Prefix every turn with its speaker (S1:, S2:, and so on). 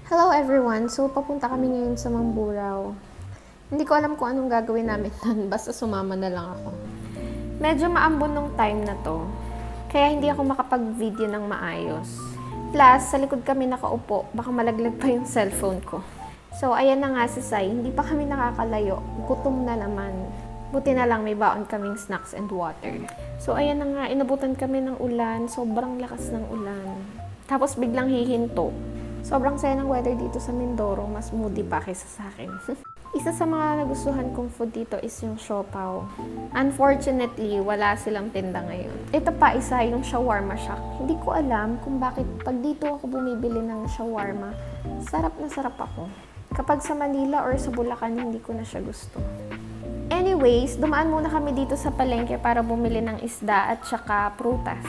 S1: Hello everyone! So, papunta kami ngayon sa Mamburao. Hindi ko alam kung anong gagawin namin nun, basta sumama na lang ako. Medyo maambon nung time na to, kaya hindi ako makapag-video ng maayos. Plus, sa likod kami nakaupo, baka malaglag pa yung cellphone ko. So, ayan na nga si Sai, hindi pa kami nakakalayo, gutom na naman. Buti na lang may baon kaming snacks and water. So, ayan na nga, inabutan kami ng ulan, sobrang lakas ng ulan. Tapos biglang hihinto. Sobrang saya ng weather dito sa Mindoro, mas moody pa kaysa sa akin. Isa sa mga nagustuhan kong food dito is yung siopaw. Unfortunately, wala silang tinda ngayon. Ito pa isa, yung shawarma shack. Hindi ko alam kung bakit pag dito ako bumibili ng shawarma, sarap na sarap ako. Kapag sa Manila or sa Bulacan, hindi ko na siya gusto. Anyways, dumaan muna kami dito sa palengke para bumili ng isda at saka prutas.